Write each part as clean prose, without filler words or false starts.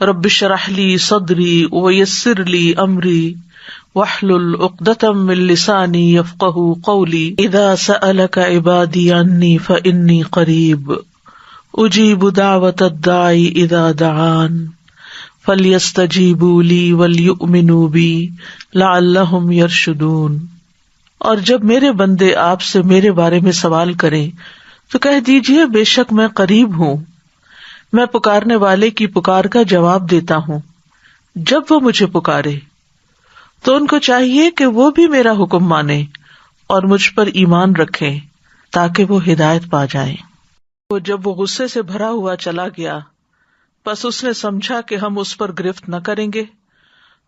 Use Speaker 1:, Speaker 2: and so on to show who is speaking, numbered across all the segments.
Speaker 1: رب اشرح لی صدری ویسر لی امری واحلل عقدۃ من لسانی یفقہوا قولی اذا سألک عبادی عنی فانی قریب اجیب دعوۃ الداعی اذا دعان فلیستجیبوا لی ولیؤمنوا بی لعلہم یرشدون۔ اور جب میرے بندے آپ سے میرے بارے میں سوال کریں تو کہہ دیجئے بے شک میں قریب ہوں، میں پکارنے والے کی پکار کا جواب دیتا ہوں۔ جب وہ مجھے پکارے تو ان کو چاہیے کہ وہ بھی میرا حکم مانیں اور مجھ پر ایمان رکھیں تاکہ وہ ہدایت پا جائیں۔ جب وہ غصے سے بھرا ہوا چلا گیا، پس اس نے سمجھا کہ ہم اس پر گرفت نہ کریں گے،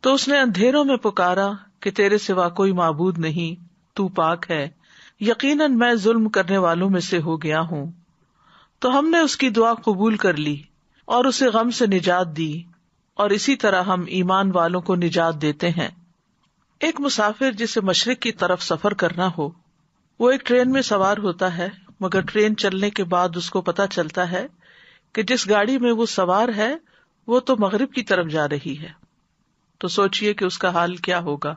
Speaker 1: تو اس نے اندھیروں میں پکارا کہ تیرے سوا کوئی معبود نہیں، تو پاک ہے، یقیناً میں ظلم کرنے والوں میں سے ہو گیا ہوں۔ تو ہم نے اس کی دعا قبول کر لی اور اسے غم سے نجات دی، اور اسی طرح ہم ایمان والوں کو نجات دیتے ہیں۔ ایک مسافر جسے مشرق کی طرف سفر کرنا ہو، وہ ایک ٹرین میں سوار ہوتا ہے، مگر ٹرین چلنے کے بعد اس کو پتہ چلتا ہے کہ جس گاڑی میں وہ سوار ہے وہ تو مغرب کی طرف جا رہی ہے۔ تو سوچئے کہ اس کا حال کیا ہوگا۔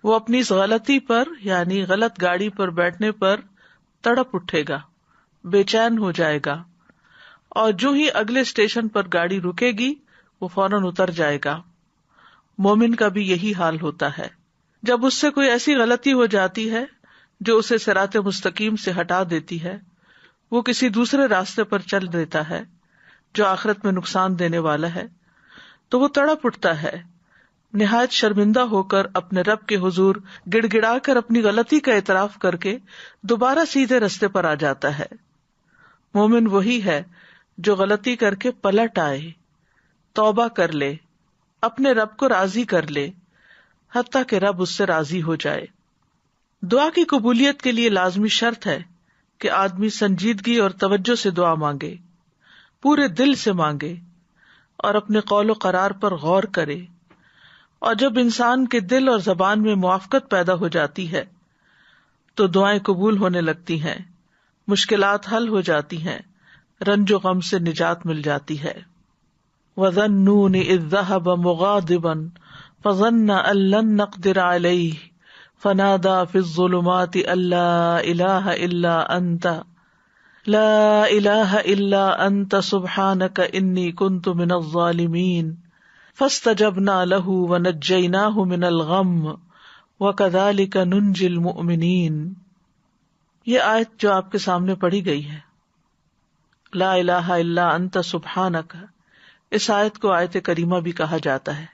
Speaker 1: وہ اپنی اس غلطی پر، یعنی غلط گاڑی پر بیٹھنے پر تڑپ اٹھے گا، بے چین ہو جائے گا، اور جو ہی اگلے اسٹیشن پر گاڑی رکے گی وہ فوراً اتر جائے گا۔ مومن کا بھی یہی حال ہوتا ہے۔ جب اس سے کوئی ایسی غلطی ہو جاتی ہے جو اسے صراط مستقیم سے ہٹا دیتی ہے، وہ کسی دوسرے راستے پر چل دیتا ہے جو آخرت میں نقصان دینے والا ہے، تو وہ تڑپ اٹھتا ہے، نہایت شرمندہ ہو کر اپنے رب کے حضور گڑ گڑا کر اپنی غلطی کا اعتراف کر کے دوبارہ سیدھے رستے پر آ جاتا ہے۔ مومن وہی ہے جو غلطی کر کے پلٹ آئے، توبہ کر لے، اپنے رب کو راضی کر لے، حتیٰ کہ رب اس سے راضی ہو جائے۔ دعا کی قبولیت کے لیے لازمی شرط ہے کہ آدمی سنجیدگی اور توجہ سے دعا مانگے، پورے دل سے مانگے، اور اپنے قول و قرار پر غور کرے۔ اور جب انسان کے دل اور زبان میں موافقت پیدا ہو جاتی ہے تو دعائیں قبول ہونے لگتی ہیں، مشکلات حل ہو جاتی ہیں، رنج و غم سے نجات مل جاتی ہے۔ وَظَنُّونِ إِذْ ذَهَبَ مُغَاضِبًا فَظَنَّ أَن لَّن نَّقْدِرَ عَلَيْهِ فَنَادَىٰ فِي الظُّلُمَاتِ أَن لَّا إِلَٰهَ إِلَّا أَنتَ لَا إِلَٰهَ إِلَّا أَنتَ سُبْحَانَكَ إِنِّي كُنتُ مِنَ الظَّالِمِينَ فَاسْتَجَبْنَا لَهُ وَنَجَّيْنَاهُ مِنَ الْغَمِّ وَكَذَٰلِكَ نُنجِي الْمُؤْمِنِينَ۔ یہ آیت جو آپ کے سامنے پڑھی گئی ہے، لا الہ الا انت سبحانک، اس آیت کو آیت کریمہ بھی کہا جاتا ہے۔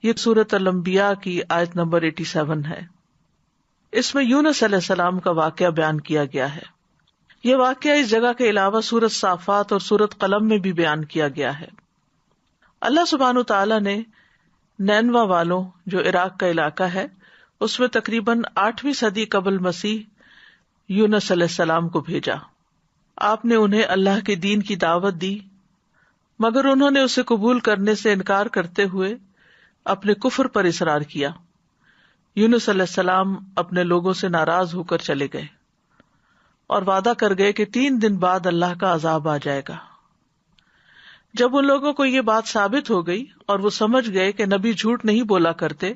Speaker 1: یہ سورۃ الانبیاء کی آیت نمبر 87 ہے۔ اس میں یونس علیہ السلام کا واقعہ بیان کیا گیا ہے۔ یہ واقعہ اس جگہ کے علاوہ سورۃ صافات اور سورۃ قلم میں بھی بیان کیا گیا ہے۔ اللہ سبحانہ تعالیٰ نے نینوا والوں، جو عراق کا علاقہ ہے، اس میں تقریباً 8ویں صدی قبل مسیح یونس علیہ السلام کو بھیجا۔ آپ نے انہیں اللہ کے دین کی دعوت دی، مگر انہوں نے اسے قبول کرنے سے انکار کرتے ہوئے اپنے کفر پر اصرار کیا۔ یونس علیہ السلام اپنے لوگوں سے ناراض ہو کر چلے گئے اور وعدہ کر گئے کہ 3 دن بعد اللہ کا عذاب آ جائے گا۔ جب ان لوگوں کو یہ بات ثابت ہو گئی اور وہ سمجھ گئے کہ نبی جھوٹ نہیں بولا کرتے،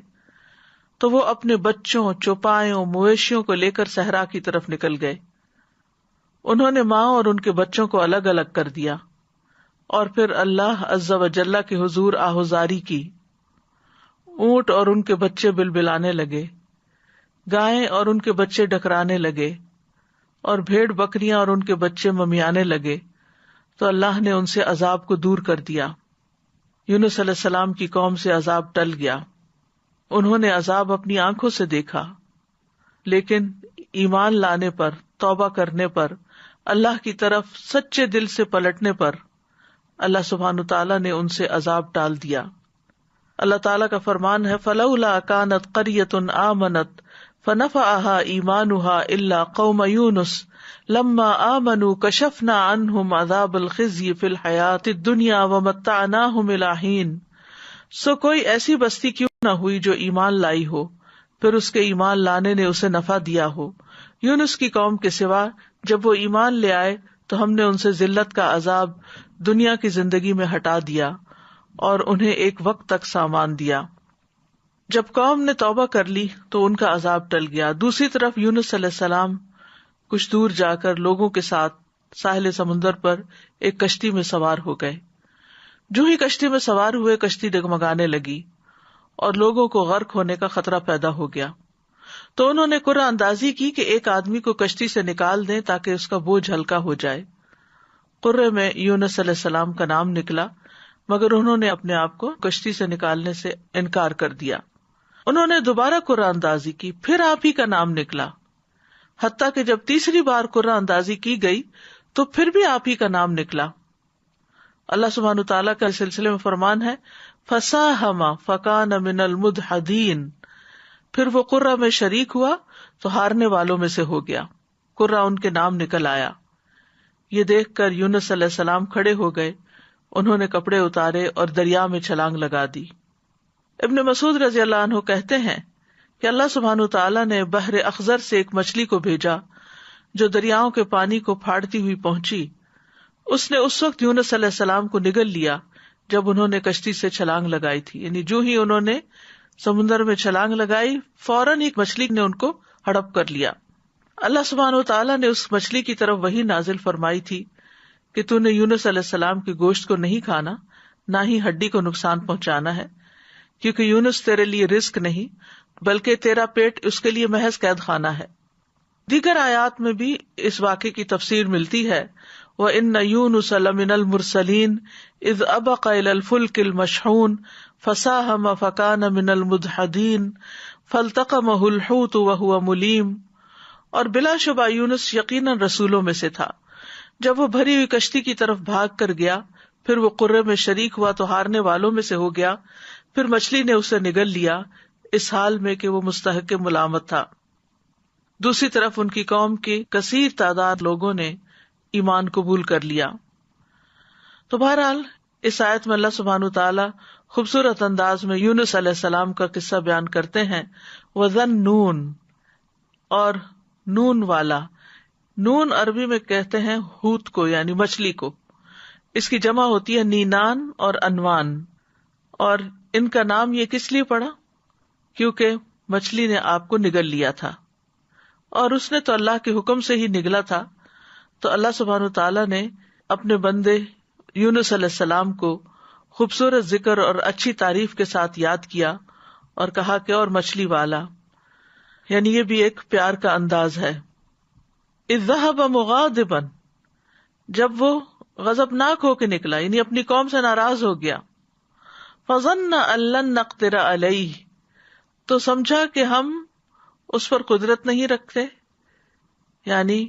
Speaker 1: تو وہ اپنے بچوں، چوپایوں، مویشیوں کو لے کر صحرا کی طرف نکل گئے۔ انہوں نے ماں اور ان کے بچوں کو الگ الگ کر دیا، اور پھر اللہ عز و جل کے حضور آہوزاری کی۔ اونٹ اور ان کے بچے بلبلانے لگے، گائیں اور ان کے بچے ڈکرانے لگے، اور بھیڑ بکریاں اور ان کے بچے ممیانے لگے، تو اللہ نے ان سے عذاب کو دور کر دیا۔ یونس علیہ السلام کی قوم سے عذاب ٹل گیا، انہوں نے عذاب اپنی آنکھوں سے دیکھا، لیکن ایمان لانے پر، توبہ کرنے پر، اللہ کی طرف سچے دل سے پلٹنے پر اللہ سبحانہ تعالیٰ نے ان سے عذاب ٹال دیا۔ اللہ تعالیٰ کا فرمان ہے فَلَوْلَا كَانَتْ قَرْيَةٌ آمَنَتْ فَنَفَعَهَا إِيمَانُهَا إِلَّا قَوْمَ يُونُسَ لَمَّا آمَنُوا كَشَفْنَا عَنْهُمْ عَذَابَ الْخِزْيِ فِي الْحَيَاةِ الدُّنْيَا وَمَتَّعْنَاهُمْ إِلَىٰ حِينٍ۔ سو کوئی ایسی بستی کیوں نہ ہوئی جو ایمان لائی ہو، پھر اس کے ایمان لانے نے اسے نفع دیا ہو۔ یونس کی قوم کے سوا جب وہ ایمان لے آئے تو ہم نے ان سے ذلت کا عذاب دنیا کی زندگی میں ہٹا دیا، اور انہیں ایک وقت تک سامان دیا۔ جب قوم نے توبہ کر لی تو ان کا عذاب ٹل گیا۔ دوسری طرف یونس علیہ السلام کچھ دور جا کر لوگوں کے ساتھ ساحل سمندر پر ایک کشتی میں سوار ہو گئے۔ جو ہی کشتی میں سوار ہوئے کشتی ڈگمگانے لگی اور لوگوں کو غرق ہونے کا خطرہ پیدا ہو گیا، تو انہوں نے قرعہ اندازی کی کہ ایک آدمی کو کشتی سے نکال دیں تاکہ اس کا بوجھ ہلکا ہو جائے۔ قرعے میں یونس علیہ السلام کا نام نکلا، مگر انہوں نے اپنے آپ کو کشتی سے نکالنے سے انکار کر دیا۔ انہوں نے دوبارہ قرعہ اندازی کی، پھر آپ ہی کا نام نکلا، حتیٰ کہ جب تیسری بار قرعہ اندازی کی گئی تو پھر بھی آپ ہی کا نام نکلا۔ اللہ سبحانہ تعالیٰ کا سلسلے میں فرمان ہے، فَسَاهَمَ فَكَانَ مِنَ الْمُدْحَضِينَ، پھر وہ قرعہ میں شریک ہوا تو ہارنے والوں میں سے ہو گیا، قرعہ ان کے نام نکل آیا۔ یہ دیکھ کر یونس علیہ السلام کھڑے ہو گئے، انہوں نے کپڑے اتارے اور دریا میں چھلانگ لگا دی۔ ابن مسعود رضی اللہ عنہ کہتے ہیں کہ اللہ سبحانہ تعالیٰ نے بحر اخضر سے ایک مچھلی کو بھیجا جو دریاؤں کے پانی کو پھاڑتی ہوئی پہنچی۔ اس نے اس وقت یونس علیہ السلام کو نگل لیا جب انہوں نے کشتی سے چھلانگ لگائی تھی، یعنی جو ہی انہوں نے سمندر میں چھلانگ لگائی فوراً ہی مچھلی نے ان کو ہڑپ کر لیا۔ اللہ سبحانہ تعالیٰ نے اس مچھلی کی طرف وحی نازل فرمائی تھی کہ تو نے یونس علیہ السلام کے گوشت کو نہیں کھانا، نہ ہی ہڈی کو نقصان پہنچانا ہے، کیونکہ یونس تیرے لیے رزق نہیں بلکہ تیرا پیٹ اس کے لیے محض قید خانہ ہے۔ دیگر آیات میں بھی اس واقعے کی تفسیر ملتی ہے، وَإِنَّ يُونُسَ لَمِنَ الْمُرْسَلِينَ إِذْ أَبَقَ إِلَى الْفُلْكِ الْمَشْحُونِ فَسَاهَمَ فَكَانَ مِنَ الْمُدْحَضِينَ فَالْتَقَمَهُ الْحُوتُ وَهُوَ مُلِيمٌ، اور بلا شبہ یونس یقیناً رسولوں میں سے تھا۔ جب وہ بھری ہوئی کشتی کی طرف بھاگ کر گیا، پھر وہ قرعے میں شریک ہوا تو ہارنے والوں میں سے ہو گیا، پھر مچھلی نے اسے نگل لیا، اس حال میں کہ وہ مستحق ملامت تھا۔ دوسری طرف ان کی قوم کی کثیر تعداد لوگوں نے ایمان قبول کر لیا۔ تو بہرحال اس آیت میں اللہ سبحانہ تعالیٰ خوبصورت انداز میں یونس علیہ السلام کا قصہ بیان کرتے ہیں۔ وَذَنُّونَ، اور نون والا، نون عربی میں کہتے ہیں ہوت کو، یعنی مچھلی کو، اس کی جمع ہوتی ہے نینان اور انوان، اور ان کا نام یہ کس لیے پڑا؟ کیونکہ مچھلی نے آپ کو نگل لیا تھا، اور اس نے تو اللہ کے حکم سے ہی نگلا تھا، تو اللہ سبحانہ تعالیٰ نے اپنے بندے یونس علیہ السلام کو خوبصورت ذکر اور اچھی تعریف کے ساتھ یاد کیا اور کہا کہ اور مچھلی والا، یعنی یہ بھی ایک پیار کا انداز ہے۔ اذ ذهب مغاضبا، جب وہ غضبناک ہو کے نکلا، یعنی اپنی قوم سے ناراض ہو گیا۔ فظن ان لن نقدر علیہ، تو سمجھا کہ ہم اس پر قدرت نہیں رکھتے، یعنی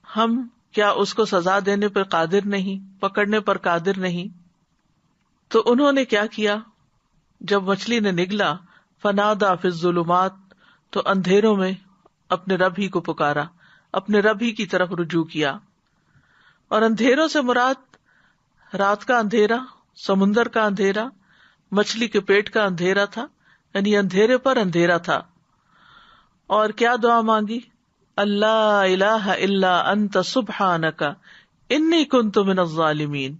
Speaker 1: ہم کیا اس کو سزا دینے پر قادر نہیں، پکڑنے پر قادر نہیں۔ تو انہوں نے کیا کیا؟ جب مچھلی نے نگلا، فنادا فی الظلمات، تو اندھیروں میں اپنے رب ہی کو پکارا، اپنے رب ہی کی طرف رجوع کیا۔ اور اندھیروں سے مراد رات کا اندھیرا، سمندر کا اندھیرا، مچھلی کے پیٹ کا اندھیرا تھا، یعنی اندھیرے پر اندھیرا تھا۔ اور کیا دعا مانگی؟ اللہ الہ الا انت سبحانک انی کنت من الظالمین،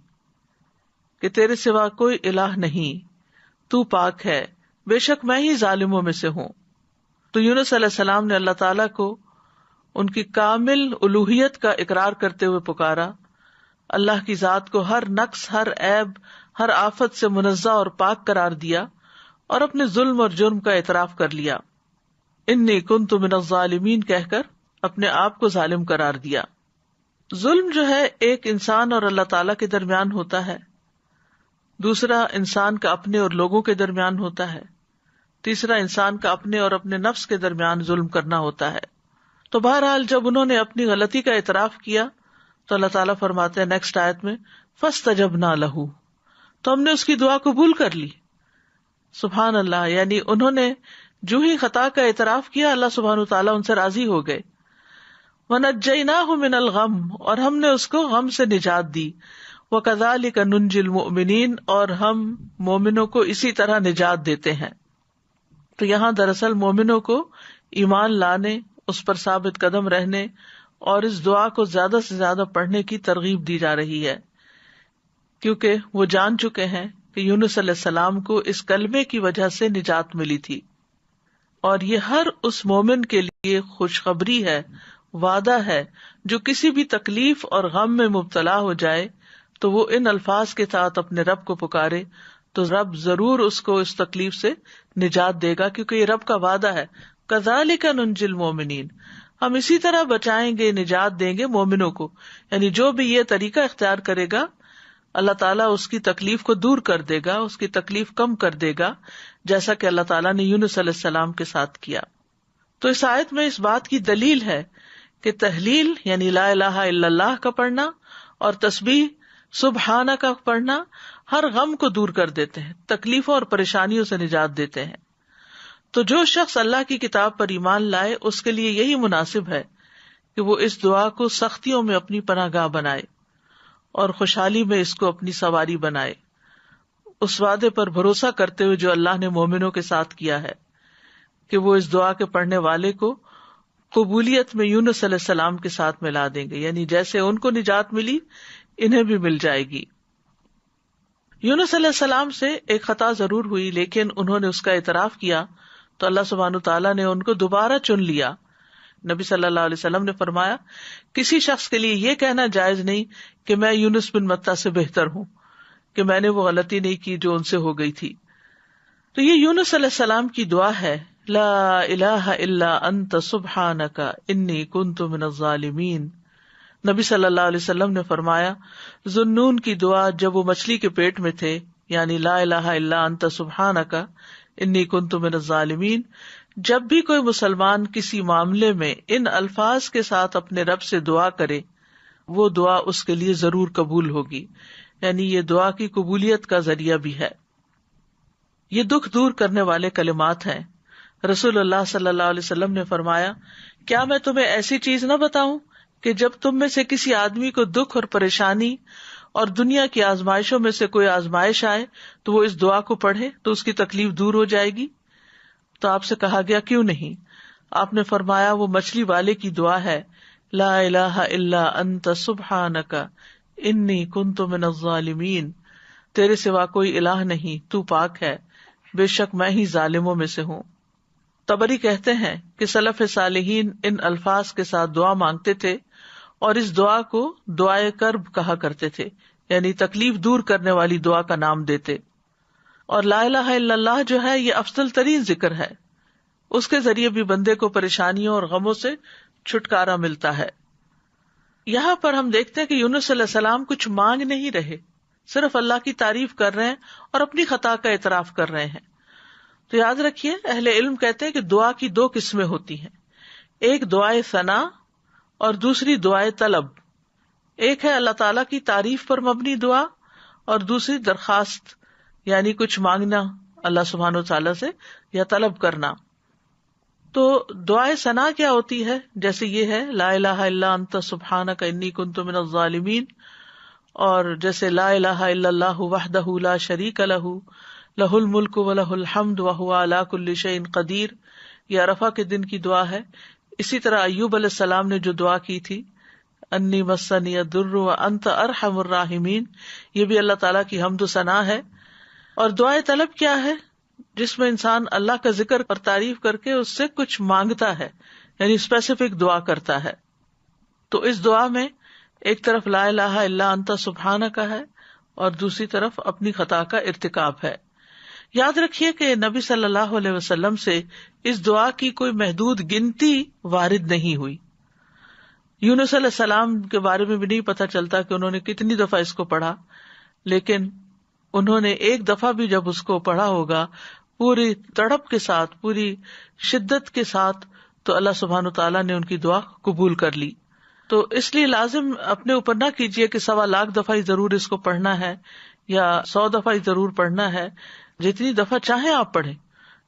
Speaker 1: کہ تیرے سوا کوئی الہ نہیں، تو پاک ہے، بے شک میں ہی ظالموں میں سے ہوں۔ تو یونس علیہ السلام نے اللہ تعالیٰ کو ان کی کامل الوہیت کا اقرار کرتے ہوئے پکارا، اللہ کی ذات کو ہر نقص، ہر عیب، ہر آفت سے منزہ اور پاک قرار دیا، اور اپنے ظلم اور جرم کا اعتراف کر لیا۔ انی کنت من الظالمین کہہ کر اپنے آپ کو ظالم قرار دیا۔ ظلم جو ہے ایک انسان اور اللہ تعالیٰ کے درمیان ہوتا ہے، دوسرا انسان کا اپنے اور لوگوں کے درمیان ہوتا ہے، تیسرا انسان کا اپنے اور اپنے نفس کے درمیان ظلم کرنا ہوتا ہے۔ تو بہرحال جب انہوں نے اپنی غلطی کا اعتراف کیا تو اللہ تعالیٰ فرماتے ہیں نیکسٹ آیت میں، فَاسْتَجَبْنَا لَهُ، تو ہم نے اس کی دعا قبول کر لی۔ سبحان اللہ، یعنی انہوں نے جو ہی خطا کا اعتراف کیا اللہ سبحانہ تعالیٰ ان سے راضی ہو گئے۔ وَنَجَّيْنَاهُ مِنَ الْغَمِّ، اور ہم نے اس کو غم سے نجات دی۔ وَكَذَلِكَ نُنْجِي الْمُؤْمِنِينَ، اور ہم مومنوں کو اسی طرح نجات دیتے ہیں۔ تو یہاں دراصل مومنوں کو ایمان لانے، اس پر ثابت قدم رہنے اور اس دعا کو زیادہ سے زیادہ پڑھنے کی ترغیب دی جا رہی ہے، کیونکہ وہ جان چکے ہیں کہ یونس علیہ السلام کو اس کلمے کی وجہ سے نجات ملی تھی، اور یہ ہر اس مومن کے لیے خوشخبری ہے، وعدہ ہے جو کسی بھی تکلیف اور غم میں مبتلا ہو جائے تو وہ ان الفاظ کے ساتھ اپنے رب کو پکارے تو رب ضرور اس کو اس تکلیف سے نجات دے گا، کیونکہ یہ رب کا وعدہ ہے۔ کذالک ننجی المؤمنین، ہم اسی طرح بچائیں گے، نجات دیں گے مومنوں کو، یعنی جو بھی یہ طریقہ اختیار کرے گا اللہ تعالیٰ اس کی تکلیف کو دور کر دے گا، اس کی تکلیف کم کر دے گا، جیسا کہ اللہ تعالیٰ نے یونس علیہ السلام کے ساتھ کیا۔ تو اس آیت میں اس بات کی دلیل ہے کہ تحلیل یعنی لا الہ الا اللہ کا پڑھنا اور تسبیح سبحانہ کا پڑھنا ہر غم کو دور کر دیتے ہیں، تکلیفوں اور پریشانیوں سے نجات دیتے ہیں۔ تو جو شخص اللہ کی کتاب پر ایمان لائے اس کے لیے یہی مناسب ہے کہ وہ اس دعا کو سختیوں میں اپنی پناہ گاہ بنائے اور خوشحالی میں اس کو اپنی سواری بنائے، اس وعدے پر بھروسہ کرتے ہوئے جو اللہ نے مومنوں کے ساتھ کیا ہے کہ وہ اس دعا کے پڑھنے والے کو قبولیت میں یونس علیہ السلام کے ساتھ ملا دیں گے، یعنی جیسے ان کو نجات ملی انہیں بھی مل جائے گی۔ یونس علیہ السلام سے ایک خطا ضرور ہوئی، لیکن انہوں نے اس کا اعتراف کیا تو اللہ سبحانہ تعالیٰ نے ان کو دوبارہ چن لیا۔ نبی صلی اللہ علیہ وسلم نے فرمایا کسی شخص کے لیے یہ کہنا جائز نہیں کہ میں یونس بن متی سے بہتر ہوں، کہ میں نے وہ غلطی نہیں کی جو ان سے ہو گئی تھی۔ تو یہ یونس علیہ السلام کی دعا ہے، لا الہ الا انت سبحانک انی کنت من الظالمین۔ نبی صلی اللہ علیہ وسلم نے فرمایا ذوالنون کی دعا جب وہ مچھلی کے پیٹ میں تھے، یعنی لا الہ الا انت سبحانک انی کنت من الظالمین، جب بھی کوئی مسلمان کسی معاملے میں ان الفاظ کے ساتھ اپنے رب سے دعا کرے وہ دعا اس کے لیے ضرور قبول ہوگی، یعنی یہ دعا کی قبولیت کا ذریعہ بھی ہے۔ یہ دکھ دور کرنے والے کلمات ہیں۔ رسول اللہ صلی اللہ علیہ وسلم نے فرمایا کیا میں تمہیں ایسی چیز نہ بتاؤں کہ جب تم میں سے کسی آدمی کو دکھ اور پریشانی اور دنیا کی آزمائشوں میں سے کوئی آزمائش آئے تو وہ اس دعا کو پڑھے تو اس کی تکلیف دور ہو جائے گی؟ تو آپ سے کہا گیا کیوں نہیں؟ آپ نے فرمایا وہ مچھلی والے کی دعا ہے، لا الہ الا انت سبحانک انی کنت من الظالمین، تیرے سوا کوئی الہ نہیں، تو پاک ہے، بے شک میں ہی ظالموں میں سے ہوں۔ طبری کہتے ہیں کہ سلف صالحین ان الفاظ کے ساتھ دعا مانگتے تھے اور اس دعا کو دعائے کرب کہا کرتے تھے، یعنی تکلیف دور کرنے والی دعا کا نام دیتے۔ اور لا الہ الا اللہ جو ہے یہ افضل ترین ذکر ہے، اس کے ذریعے بھی بندے کو پریشانیوں اور غموں سے چھٹکارا ملتا ہے۔ یہاں پر ہم دیکھتے ہیں کہ یونس علیہ السلام کچھ مانگ نہیں رہے، صرف اللہ کی تعریف کر رہے ہیں اور اپنی خطا کا اعتراف کر رہے ہیں۔ تو یاد رکھیے اہل علم کہتے ہیں کہ دعا کی دو قسمیں ہوتی ہیں، ایک دعائے ثنا اور دوسری دعائے طلب۔ ایک ہے اللہ تعالیٰ کی تعریف پر مبنی دعا اور دوسری درخواست، یعنی کچھ مانگنا اللہ سبحانہ وتعالیٰ سے یا طلب کرنا۔ تو دعائے ثنا کیا ہوتی ہے؟ جیسے یہ ہے لا الہ الا انت سبحانک انی کنت من الظالمین، اور جیسے لا الہ الا اللہ وحدہ لا شریک لہ لہ الملک ولہ الحمد وہو علی کل شیء قدیر، یہ عرفہ کے دن کی دعا ہے۔ اسی طرح ایوب علیہ السلام نے جو دعا کی تھی انی مسنی الضر وانت ارحم الراحمین، یہ بھی اللہ تعالیٰ کی حمد و ثنا ہے۔ اور دعائے طلب کیا ہے؟ جس میں انسان اللہ کا ذکر اور تعریف کر کے اس سے کچھ مانگتا ہے، یعنی اسپیسیفک دعا کرتا ہے۔ تو اس دعا میں ایک طرف لا الہ الا انت سبحانک ہے اور دوسری طرف اپنی خطا کا ارتکاب ہے۔ یاد رکھیے کہ نبی صلی اللہ علیہ وسلم سے اس دعا کی کوئی محدود گنتی وارد نہیں ہوئی۔ یونس علیہ السلام کے بارے میں بھی نہیں پتہ چلتا کہ انہوں نے کتنی دفعہ اس کو پڑھا، لیکن انہوں نے ایک دفعہ بھی جب اس کو پڑھا ہوگا پوری تڑپ کے ساتھ، پوری شدت کے ساتھ، تو اللہ سبحانہ تعالیٰ نے ان کی دعا قبول کر لی۔ تو اس لیے لازم اپنے اوپر نہ کیجیے کہ 1.25 لاکھ دفعہ ہی ضرور اس کو پڑھنا ہے یا 100 دفعہ ہی ضرور پڑھنا ہے۔ جتنی دفعہ چاہیں آپ پڑھیں،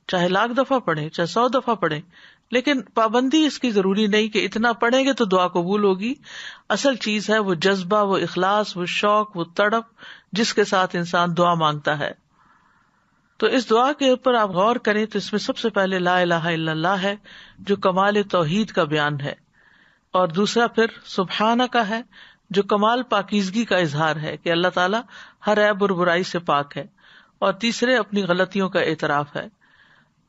Speaker 1: چاہے 1,00,000 دفعہ پڑھیں، چاہے 100 دفعہ پڑھیں، لیکن پابندی اس کی ضروری نہیں کہ اتنا پڑھیں گے تو دعا قبول ہوگی۔ اصل چیز ہے وہ جذبہ، وہ اخلاص، وہ شوق، وہ تڑپ جس کے ساتھ انسان دعا مانگتا ہے۔ تو اس دعا کے اوپر آپ غور کریں تو اس میں سب سے پہلے لا الہ الا اللہ ہے جو کمال توحید کا بیان ہے، اور دوسرا پھر سبحانہ کا ہے جو کمال پاکیزگی کا اظہار ہے کہ اللہ تعالیٰ ہر عیب اور برائی سے پاک ہے، اور تیسرے اپنی غلطیوں کا اعتراف ہے.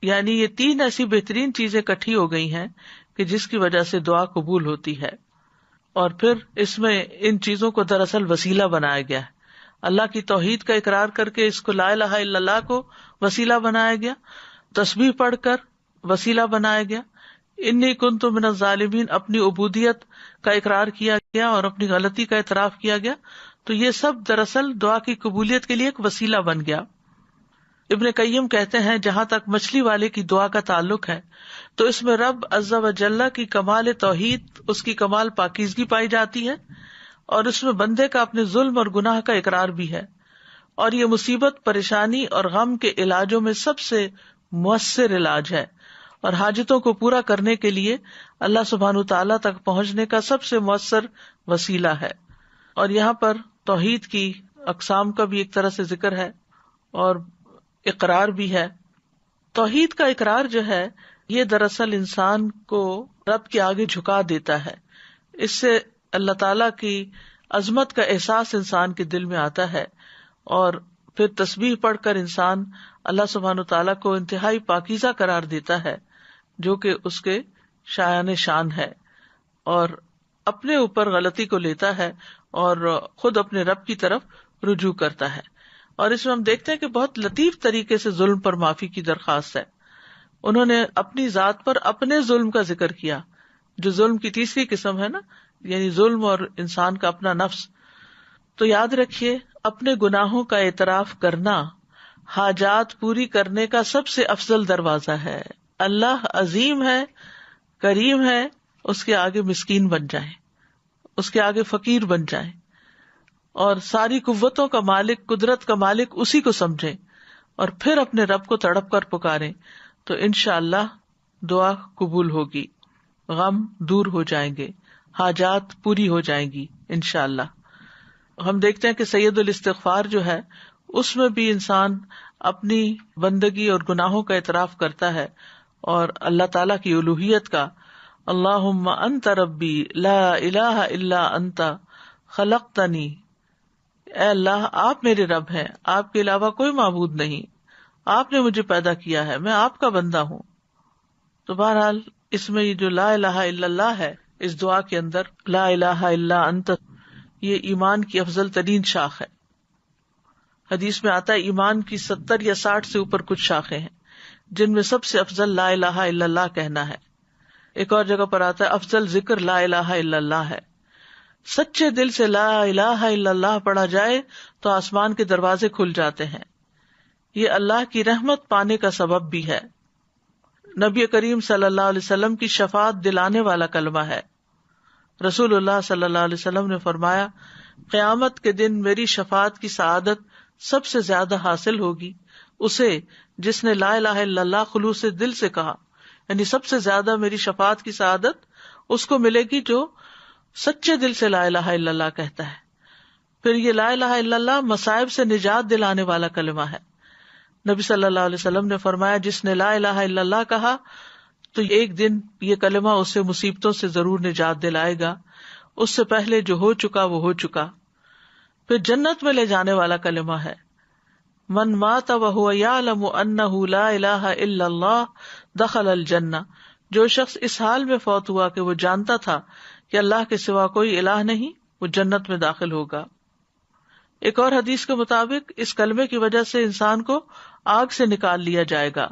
Speaker 1: یعنی یہ 3 ایسی بہترین چیزیں اکٹھی ہو گئی ہیں کہ جس کی وجہ سے دعا قبول ہوتی ہے. اور پھر اس میں ان چیزوں کو دراصل وسیلہ بنایا گیا ہے. اللہ کی توحید کا اقرار کر کے اس کو لا الہ الا اللہ کو وسیلہ بنایا گیا، تسبیح پڑھ کر وسیلہ بنایا گیا، انی کنت من الظالمین اپنی عبودیت کا اقرار کیا گیا اور اپنی غلطی کا اعتراف کیا گیا. تو یہ سب دراصل دعا کی قبولیت کے لیے ایک وسیلہ بن گیا. ابن قیم کہتے ہیں جہاں تک مچھلی والے کی دعا کا تعلق ہے تو اس میں رب عز و جل کی کمال توحید، اس کی کمال پاکیزگی پائی جاتی ہے، اور اس میں بندے کا اپنے ظلم اور گناہ کا اقرار بھی ہے. اور یہ مصیبت، پریشانی اور غم کے علاجوں میں سب سے مؤثر علاج ہے، اور حاجتوں کو پورا کرنے کے لیے اللہ سبحانہ تعالیٰ تک پہنچنے کا سب سے مؤثر وسیلہ ہے. اور یہاں پر توحید کی اقسام کا بھی ایک طرح سے ذکر ہے اور اقرار بھی ہے. توحید کا اقرار جو ہے یہ دراصل انسان کو رب کے آگے جھکا دیتا ہے. اس سے اللہ تعالیٰ کی عظمت کا احساس انسان کے دل میں آتا ہے، اور پھر تسبیح پڑھ کر انسان اللہ سبحانہ تعالیٰ کو انتہائی پاکیزہ قرار دیتا ہے جو کہ اس کے شایان شان ہے، اور اپنے اوپر غلطی کو لیتا ہے اور خود اپنے رب کی طرف رجوع کرتا ہے. اور اس میں ہم دیکھتے ہیں کہ بہت لطیف طریقے سے ظلم پر معافی کی درخواست ہے. انہوں نے اپنی ذات پر اپنے ظلم کا ذکر کیا، جو ظلم کی تیسری قسم ہے نا، یعنی ظلم اور انسان کا اپنا نفس. تو یاد رکھیے اپنے گناہوں کا اعتراف کرنا حاجات پوری کرنے کا سب سے افضل دروازہ ہے. اللہ عظیم ہے، کریم ہے، اس کے آگے مسکین بن جائیں، اس کے آگے فقیر بن جائیں، اور ساری قوتوں کا مالک، قدرت کا مالک اسی کو سمجھیں، اور پھر اپنے رب کو تڑپ کر پکاریں تو انشاءاللہ دعا قبول ہوگی، غم دور ہو جائیں گے، حاجات پوری ہو جائیں گی انشاءاللہ. ہم دیکھتے ہیں کہ سید الاستغفار جو ہے اس میں بھی انسان اپنی بندگی اور گناہوں کا اعتراف کرتا ہے اور اللہ تعالیٰ کی الوہیت کا. اللہم انت ربی لا الہ الا انت خلقتنی، اے اللہ آپ میرے رب ہیں، آپ کے علاوہ کوئی معبود نہیں، آپ نے مجھے پیدا کیا ہے، میں آپ کا بندہ ہوں. تو بہرحال اس میں یہ جو لا الہ الا اللہ ہے اس دعا کے اندر لا الہ الا انت، یہ ایمان کی افضل ترین شاخ ہے. حدیث میں آتا ہے ایمان کی 70 یا 60 سے اوپر کچھ شاخیں ہیں جن میں سب سے افضل لا الہ الا اللہ کہنا ہے. ایک اور جگہ پر آتا ہے افضل ذکر لا الہ الا اللہ ہے. سچے دل سے لا الہ الا اللہ پڑھا جائے تو آسمان کے دروازے کھل جاتے ہیں. یہ اللہ کی رحمت پانے کا سبب بھی ہے. نبی کریم صلی اللہ علیہ وسلم کی شفاعت دلانے والا کلمہ ہے. رسول اللہ صلی اللہ علیہ وسلم نے فرمایا قیامت کے دن میری شفاعت کی سعادت سب سے زیادہ حاصل ہوگی اسے جس نے لا الہ الا اللہ خلوص دل سے کہا. یعنی سب سے زیادہ میری شفاعت کی سعادت اس کو ملے گی جو سچے دل سے لا الہ الا اللہ کہتا ہے. پھر یہ لا الہ الا اللہ مصائب سے نجات دلانے والا کلمہ ہے. نبی صلی اللہ علیہ وسلم نے فرمایا جس نے لا الہ الا اللہ کہا تو ایک دن یہ کلمہ اسے مصیبتوں سے ضرور نجات دلائے گا، اس سے پہلے جو ہو چکا وہ ہو چکا. پھر جنت میں لے جانے والا کلمہ ہے من مات وهو يعلم انه لا الہ الا اللہ دخل الجنہ. جو شخص اس حال میں فوت ہوا کہ وہ جانتا تھا کہ اللہ کے سوا کوئی الہ نہیں، وہ جنت میں داخل ہوگا. ایک اور حدیث کے مطابق اس کلمے کی وجہ سے انسان کو آگ سے نکال لیا جائے گا،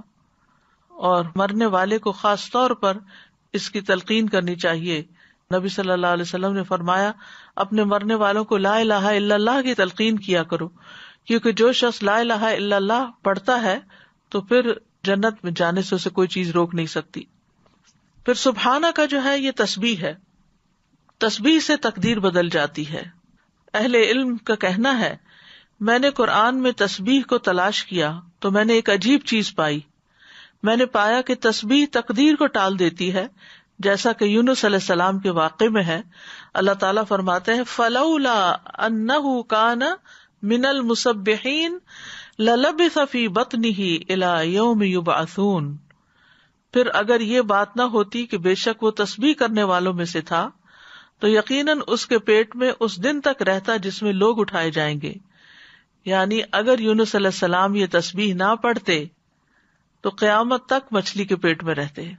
Speaker 1: اور مرنے والے کو خاص طور پر اس کی تلقین کرنی چاہیے. نبی صلی اللہ علیہ وسلم نے فرمایا اپنے مرنے والوں کو لا الہ الا اللہ کی تلقین کیا کرو، کیونکہ جو شخص لا الہ الا اللہ پڑھتا ہے تو پھر جنت میں جانے سے اسے کوئی چیز روک نہیں سکتی. پھر سبحانہ کا جو ہے یہ تسبیح ہے. تسبیح سے تقدیر بدل جاتی ہے. اہل علم کا کہنا ہے میں نے قرآن میں تسبیح کو تلاش کیا تو میں نے ایک عجیب چیز پائی. میں نے پایا کہ تسبیح تقدیر کو ٹال دیتی ہے، جیسا کہ یونس علیہ السلام کے واقعے میں ہے. اللہ تعالیٰ فرماتے ہیں فلولا انہ کان من المسبحین للبث فی بطنہ الی یوم یبعثون. پھر اگر یہ بات نہ ہوتی کہ بے شک وہ تسبیح کرنے والوں میں سے تھا تو یقیناً اس کے پیٹ میں اس دن تک رہتا جس میں لوگ اٹھائے جائیں گے. یعنی اگر یونس علیہ السلام یہ تسبیح نہ پڑھتے تو قیامت تک مچھلی کے پیٹ میں رہتے.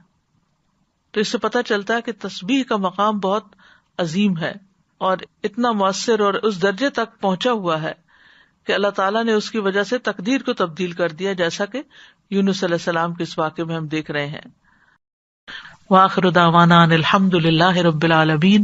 Speaker 1: تو اس سے پتہ چلتا ہے کہ تسبیح کا مقام بہت عظیم ہے اور اتنا مؤثر اور اس درجے تک پہنچا ہوا ہے کہ اللہ تعالیٰ نے اس کی وجہ سے تقدیر کو تبدیل کر دیا، جیسا کہ یونس علیہ السلام کے اس واقعے میں ہم دیکھ رہے ہیں. وآخر دعوانا ان الحمد للہ رب العالمین.